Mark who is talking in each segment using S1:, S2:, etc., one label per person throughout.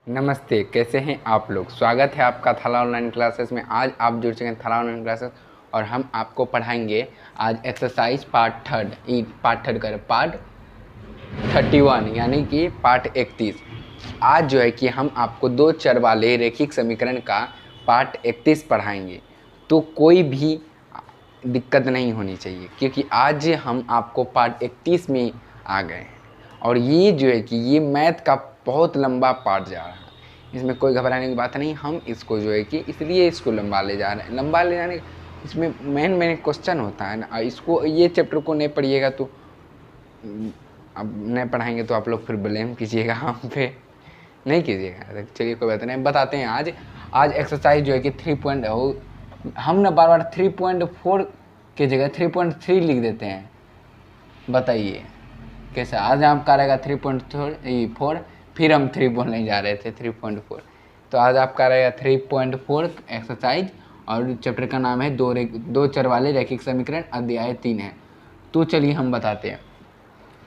S1: नमस्ते, कैसे हैं आप लोग। स्वागत है आपका थाला ऑनलाइन क्लासेस में। आज आप जुड़ चुके हैं थाला ऑनलाइन क्लासेस और हम आपको पढ़ाएंगे आज एक्सरसाइज पार्ट 31 यानी कि पार्ट 31। आज जो है कि हम आपको दो चर वाले रैखिक समीकरण का पार्ट 31 पढ़ाएंगे, तो कोई भी दिक्कत नहीं होनी चाहिए क्योंकि आज हम आपको पार्ट 31 में आ गए हैं और ये जो है कि ये मैथ का बहुत लंबा पार्ट जा रहा है। इसमें कोई घबराने की बात नहीं, हम इसको जो है कि इसलिए इसको लंबा ले जा रहे हैं। लंबा ले जाने इसमें मेन क्वेश्चन होता है ना, इसको ये चैप्टर को नहीं पढ़िएगा तो अब नहीं पढ़ाएंगे तो आप लोग फिर ब्लेम कीजिएगा हम पे, नहीं कीजिएगा। चलिए कोई बात नहीं, बताते हैं। आज एक्सरसाइज जो है कि 3 हम ना बार बार 3.4 की जगह 3.3 लिख देते हैं। बताइए कैसे। आज आपका रहेगा 3.4, फिर हम 3 बोलने जा रहे थे 3.4, तो आज आपका रहेगा 3.4 एक्सरसाइज और चैप्टर का नाम है दो चर वाले रैखिक समीकरण, अध्याय 3 है। तो चलिए हम बताते हैं।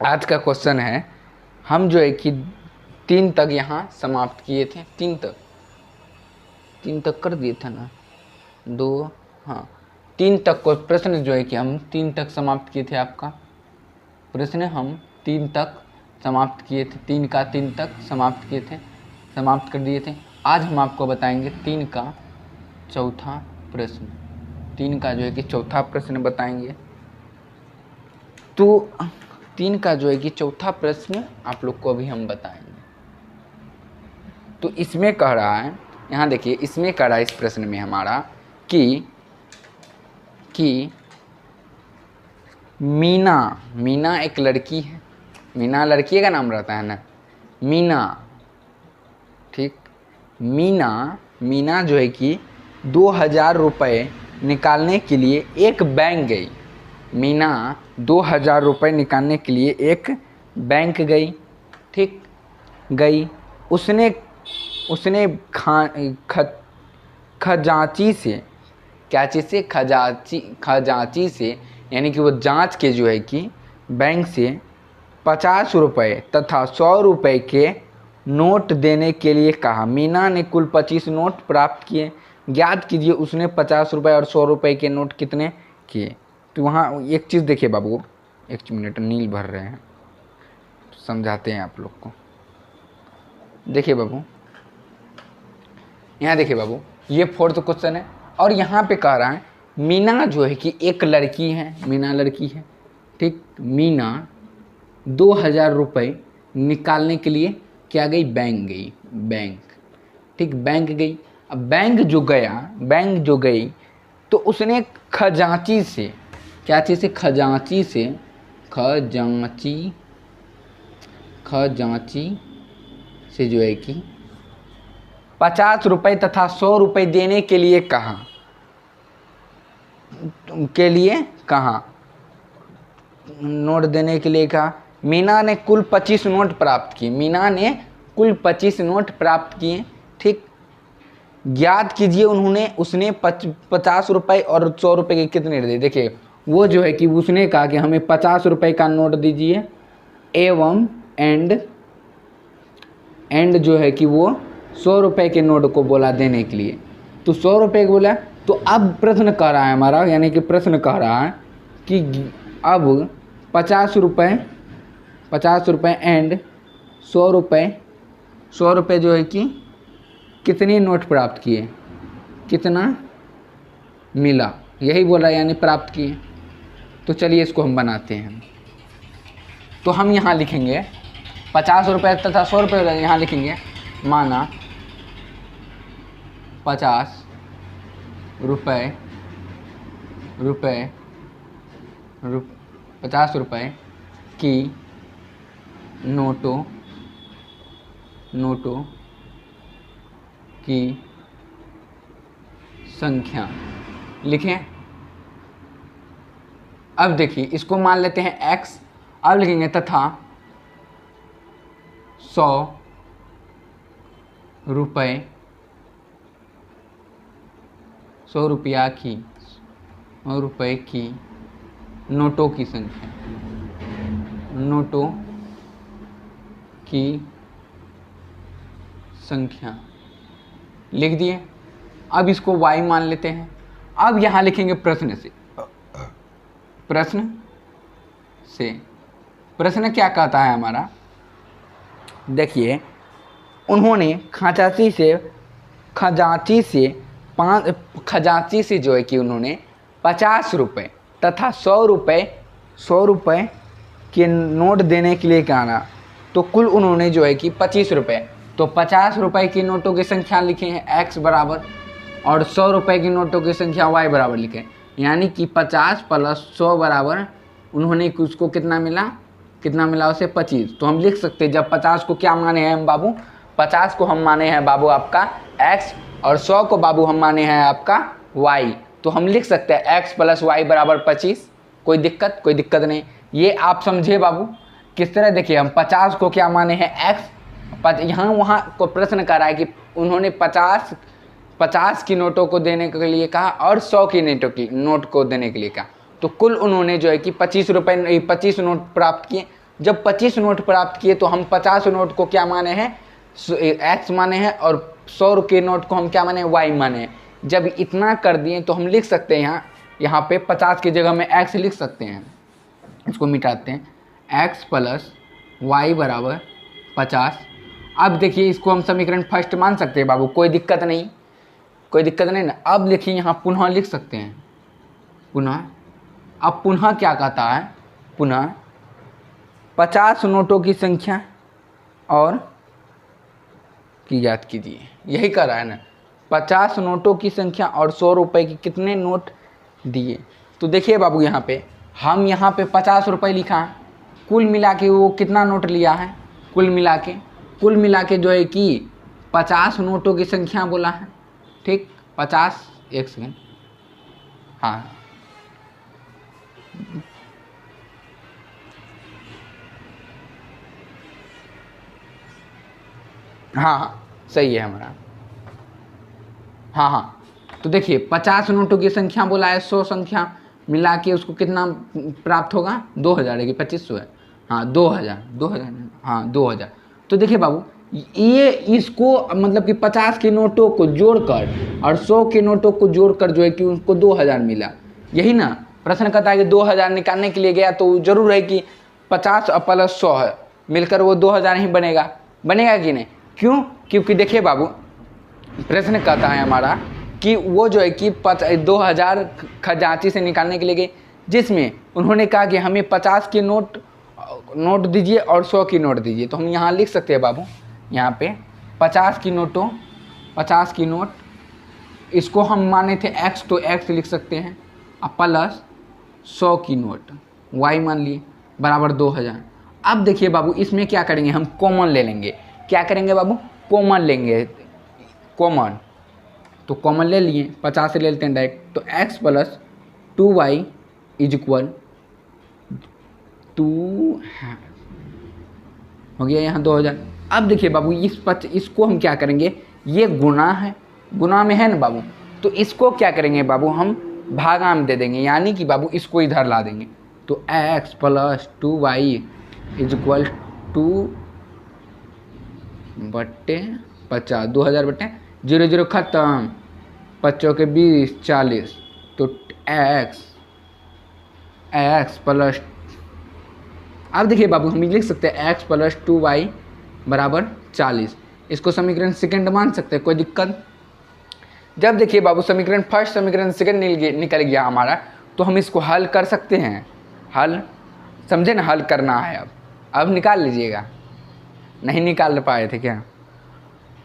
S1: आज का क्वेश्चन है, हम जो है कि 3 तक यहाँ समाप्त किए थे। 3 तक कर दिए थे ना, 2, हाँ 3 तक को प्रश्न जो है कि हम 3 तक समाप्त किए थे। आपका प्रश्न हम 3 तक समाप्त किए थे, 3 का 3 तक समाप्त किए थे, समाप्त कर दिए थे। आज हम आपको बताएंगे 3 का चौथा प्रश्न। 3 का जो है कि चौथा प्रश्न बताएंगे। तो 3 का जो है कि चौथा प्रश्न आप लोग को अभी हम बताएंगे। तो इसमें कह रहा है, यहाँ देखिए, इसमें कह रहा है इस प्रश्न में हमारा कि मीना एक लड़की है। मीना लड़की का नाम रहता है ना, मीना, ठीक। मीना जो है कि 2000 रुपये निकालने के लिए एक बैंक गई। मीना 2000 रुपये निकालने के लिए एक बैंक गई, ठीक। गई, उसने खजांची से, क्या चीज़ से, खजांची से, यानी कि वो जांच के जो है कि बैंक से 50 रुपये तथा 100 रुपये के नोट देने के लिए कहा। मीना ने कुल 25 नोट प्राप्त किए। ज्ञात कीजिए उसने 50 रुपये और 100 रुपये के नोट कितने किए। तो वहाँ एक चीज़ देखिए बाबू, एक मिनट, नील भर रहे हैं, समझाते हैं आप लोग को। देखिए बाबू, यहाँ देखिए बाबू, ये 4th क्वेश्चन है और यहाँ पे कह रहा है मीना जो है कि एक लड़की है, मीना लड़की है, ठीक। मीना 2000 रुपये निकालने के लिए क्या गई, बैंक, ठीक। बैंक गई। अब बैंक जो गई तो उसने खजांची से, क्या चीज़ से, खजांची से जो है कि 50 रुपये तथा 100 रुपये देने के लिए कहा, नोट देने के लिए कहा। मीना ने कुल 25 नोट प्राप्त किए, ठीक। ज्ञात कीजिए उसने 50 रुपये और 100 रुपये के कितने दिए। देखिए वो जो है कि उसने कहा कि हमें 50 रुपये का नोट दीजिए एवं एंड जो है कि वो 100 रुपये के नोट को बोला देने के लिए। तो 100 रुपये को बोला, तो अब प्रश्न कह रहा है हमारा, यानी कि प्रश्न कह रहा है कि अब 50 रुपये एंड 100 रुपये जो है कि कितने नोट प्राप्त किए, कितना मिला, यही बोला, यानी प्राप्त किए। तो चलिए इसको हम बनाते हैं। तो हम यहाँ लिखेंगे 50 रुपये तथा 100 रुपये, यहाँ लिखेंगे माना 50 रुपये की नोटों की संख्या लिखें। अब देखिए इसको मान लेते हैं x। अब लिखेंगे तथा 100 रुपये की नोटों की संख्या, संख्या लिख दिए। अब इसको y मान लेते हैं। अब यहाँ लिखेंगे प्रश्न से। प्रश्न क्या कहता है हमारा, देखिए उन्होंने खजांची से जो है कि उन्होंने 50 रुपये तथा 100 रुपये के नोट देने के लिए कहा, तो कुल उन्होंने जो है कि 25 रुपये, तो 50 रुपये की नोटों की संख्या लिखे हैं x बराबर और 100 रुपये की नोटों की संख्या y बराबर लिखे, यानी कि 50 प्लस 100 बराबर उन्होंने उसको कितना मिला उसे 25। तो हम लिख सकते हैं, जब 50 को क्या माने हैं हम बाबू, 50 को हम माने हैं बाबू आपका x और 100 को बाबू हम माने हैं आपका y, तो हम लिख सकते हैं x प्लस वाई बराबर 25। कोई दिक्कत नहीं। ये आप समझे बाबू किस तरह, देखिए हम 50 को क्या माने हैं x, यहाँ वहाँ को प्रश्न कर रहा है कि उन्होंने 50 की नोटों को देने के लिए कहा और 100 की नोट को देने के लिए कहा, तो कुल उन्होंने जो है कि 25 नोट प्राप्त किए। जब 25 नोट प्राप्त किए तो हम 50 नोट को क्या माने हैं, x माने हैं, और 100 के नोट को हम क्या माने हैं, y माने हैं। जब इतना कर दिए तो हम लिख सकते हैं यहाँ पे 50 की जगह में x लिख सकते हैं। इसको मिटाते हैं, x प्लस वाई बराबर 50। अब देखिए इसको हम समीकरण फर्स्ट मान सकते हैं बाबू, कोई दिक्कत नहीं ना। अब देखिए यहाँ पुनः लिख सकते हैं, अब पुनः क्या कहता है, पुनः 50 नोटों की संख्या और की याद कीजिए, यही कर रहा है ना, 50 नोटों की संख्या और 100 रुपये की कितने नोट दिए। तो देखिए बाबू यहाँ पे 50 रुपये लिखा है, कुल मिला के वो कितना नोट लिया है, कुल मिला के जो है कि 50 नोटों की संख्या बोला है, ठीक 50, एक सेकेंड, हाँ सही है हमारा, हाँ। तो देखिए 50 नोटों की संख्या बोला है, 100 संख्या मिला के उसको कितना प्राप्त होगा, 2000 है कि 2500 है, हाँ 2000। तो देखिए बाबू ये इसको मतलब कि 50 के नोटों को जोड़कर और 100 के नोटों को जोड़कर जो है कि उसको 2000 मिला, यही ना प्रश्न कहता है कि 2000 निकालने के लिए गया तो जरूर है कि 50 प्लस 100 है मिलकर वो 2000 ही बनेगा कि नहीं, क्यों, क्योंकि देखिए बाबू प्रश्न कहता है हमारा कि वो जो है कि 2000 खजांची से निकालने के लिए गए, जिसमें उन्होंने कहा कि हमें 50 के नोट दीजिए और 100 की नोट दीजिए। तो हम यहाँ लिख सकते हैं बाबू, यहाँ पे 50 की नोट, इसको हम माने थे x, तो x लिख सकते हैं, अब प्लस 100 की नोट y मान लिए बराबर 2000। अब देखिए बाबू इसमें क्या करेंगे, हम कॉमन ले लेंगे। क्या करेंगे बाबू, कॉमन लेंगे, तो कॉमन ले लिए, 50 से ले लेते हैं डायरेक्ट, तो x plus 2y is equal 2 हो गया यहाँ 2000। अब देखिए बाबू इसको हम क्या करेंगे, ये गुना में है ना बाबू, तो इसको क्या करेंगे बाबू, हम भागा में दे देंगे, यानी कि बाबू इसको इधर ला देंगे, तो x plus 2y is equal 2/50, 2000 बटे 0 खत्म, 5 के 20 40, तो x प्लस, अब देखिए बाबू हम लिख सकते हैं x प्लस 2y बराबर 40। इसको समीकरण सेकंड मान सकते हैं, कोई दिक्कत। जब देखिए बाबू समीकरण फर्स्ट समीकरण सेकंड निकल गया हमारा, तो हम इसको हल कर सकते हैं, हल समझे ना, हल करना है। अब निकाल लीजिएगा, नहीं निकाल पाए थे क्या,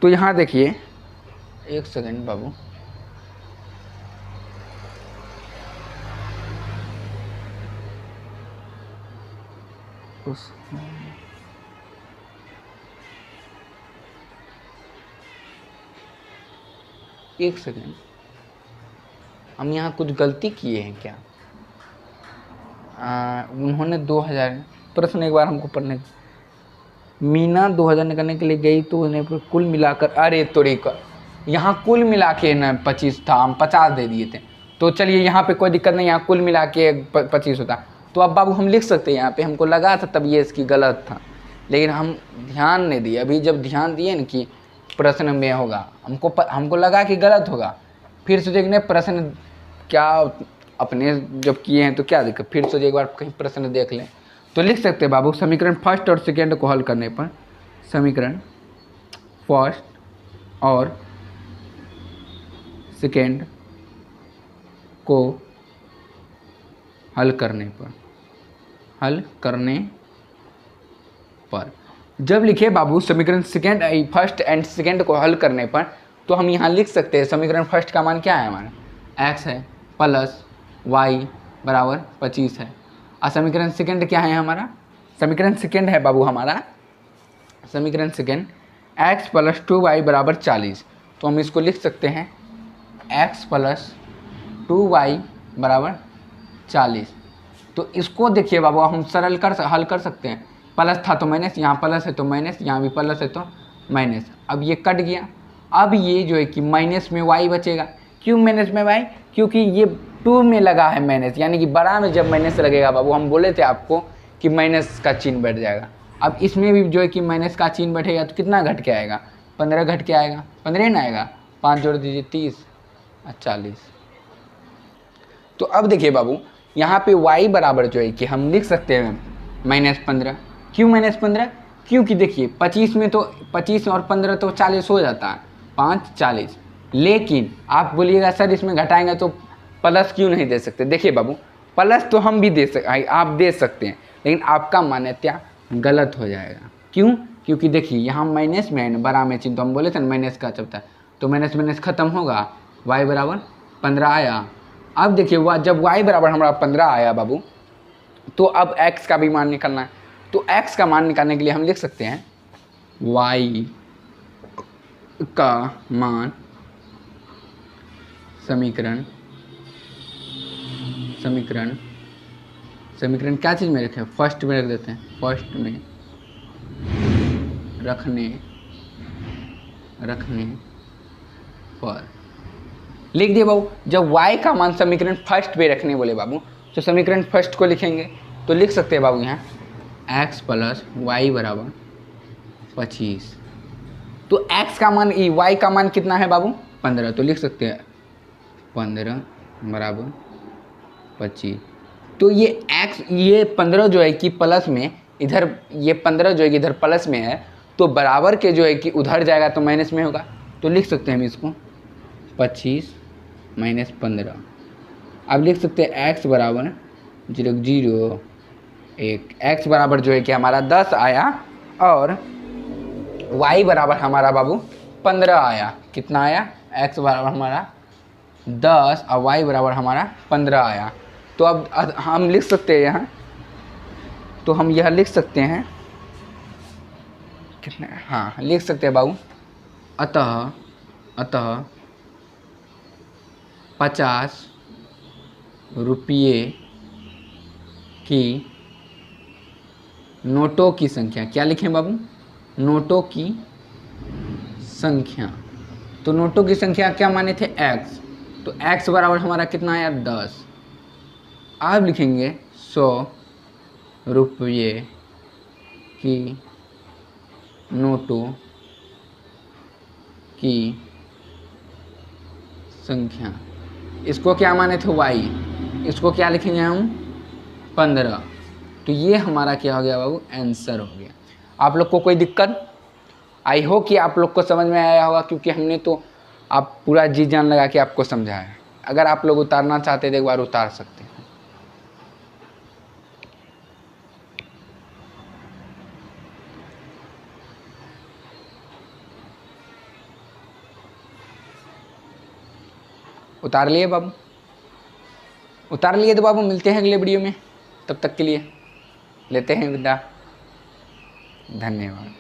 S1: तो यहाँ देखिए एक सेकंड बाबू, एक सेकंड, हम यहाँ कुछ गलती किए हैं क्या, उन्होंने 2000 प्रश्न एक बार हमको पढ़ने, मीना 2000 निकालने के लिए गई तो उन्हें कुल मिलाकर, अरे तोरी का यहाँ कुल मिला के ना 25 था, हम 50 दे दिए थे, तो चलिए यहाँ पे कोई दिक्कत नहीं, यहाँ कुल मिला के 25 होता। तो अब बाबू हम लिख सकते हैं, यहाँ पे हमको लगा था तब ये इसकी गलत था, लेकिन हम ध्यान नहीं दिए। अभी जब ध्यान दिए ना कि प्रश्न में होगा, हमको लगा कि गलत होगा, फिर सोचे कि नहीं प्रश्न क्या अपने जब किए हैं तो क्या दिक्कत, फिर सोचे एक बार कहीं प्रश्न देख लें। तो लिख सकते हैं बाबू समीकरण फर्स्ट और सेकेंड को हल करने पर, समीकरण फर्स्ट और सेकेंड को हल करने पर जब लिखे बाबू समीकरण फर्स्ट एंड सेकेंड को हल करने पर, तो हम यहाँ लिख सकते हैं समीकरण फर्स्ट का मान क्या है हमारा x है प्लस y बराबर 25 है, और समीकरण सेकेंड क्या है हमारा, समीकरण सेकेंड है बाबू हमारा, समीकरण सेकेंड x प्लस 2y बराबर 40। तो हम इसको लिख सकते हैं x प्लस 2y बराबर 40। तो इसको देखिए बाबू हम हल कर सकते हैं, प्लस था तो माइनस, यहाँ प्लस है तो माइनस, यहाँ भी प्लस है तो माइनस, अब ये कट गया। अब ये जो है कि माइनस में y बचेगा, क्यों माइनस में y, क्योंकि ये 2 में लगा है माइनस, यानी कि बड़ा में जब माइनस लगेगा बाबू, हम बोले थे आपको कि माइनस का चिन्ह बैठ जाएगा। अब इसमें भी जो है कि माइनस का चिन्ह बैठेगा तो कितना घट के आएगा, 15 घट के आएगा, 15 ना आएगा, 5 जोड़ दीजिए 30 और 40। तो अब देखिए बाबू यहाँ पे y बराबर जो है कि हम लिख सकते हैं -15। क्यों -15, क्योंकि देखिए 25 में तो 25 और 15 तो 40 हो जाता है, 5 40। लेकिन आप बोलिएगा सर इसमें घटाएंगे तो प्लस क्यों नहीं दे सकते, देखिए बाबू प्लस तो हम भी आप दे सकते हैं, लेकिन आपका मान्यता गलत हो जाएगा। क्यों, क्योंकि देखिए यहाँ माइनस में है ना, बड़ा में चिन्ह, तो हम बोले थे ना माइनस का चलता, तो माइनस माइनस खत्म होगा, y बराबर 15 आया। अब देखिए जब y बराबर हमारा 15 आया बाबू, तो अब x का भी मान निकालना है। तो x का मान निकालने के लिए हम लिख सकते हैं y का मान समीकरण क्या चीज़ में रखें, फर्स्ट में रख देते हैं, फर्स्ट में रखने पर लिख दिए बाबू। जब y का मान समीकरण फर्स्ट पे रखने बोले बाबू, तो समीकरण फर्स्ट को लिखेंगे, तो लिख सकते हैं बाबू यहाँ x प्लस y बराबर 25। तो x का मान y का मान कितना है बाबू 15, तो लिख सकते हैं 15 बराबर 25। तो ये x ये 15 जो है कि प्लस में इधर, ये 15 जो है कि इधर प्लस में है, तो बराबर के जो है कि उधर जाएगा तो माइनस में होगा, तो लिख सकते हैं हम इसको 25 माइनस 15। अब लिख सकते हैं x बराबर 0 1, x बराबर जो है कि हमारा 10 आया, और y बराबर हमारा बाबू 15 आया। कितना आया, x बराबर हमारा 10 और y बराबर हमारा 15 आया। तो अब हम लिख सकते हैं यहाँ, तो हम यह लिख सकते हैं कितना, हाँ लिख सकते हैं बाबू, अतः 50 रुपये की नोटों की संख्या, क्या लिखें बाबू, नोटों की संख्या। तो नोटों की संख्या क्या माने थे x, तो x बराबर हमारा कितना आया 10। आप लिखेंगे 100 रुपये की नोटों की संख्या। इसको क्या माने थे y, इसको क्या लिखेंगे हम 15। तो ये हमारा क्या हो गया बाबू, आंसर हो गया। आप लोग को कोई दिक्कत, आई हो कि आप लोग को समझ में आया होगा, क्योंकि हमने तो आप पूरा जी जान लगा के आपको समझाया। अगर आप लोग उतारना चाहते तो एक बार उतार सकते हैं। उतार लिए बाबू, उतार लिए तो बाबू मिलते हैं अगले वीडियो में, तब तक के लिए लेते हैं विदा, धन्यवाद।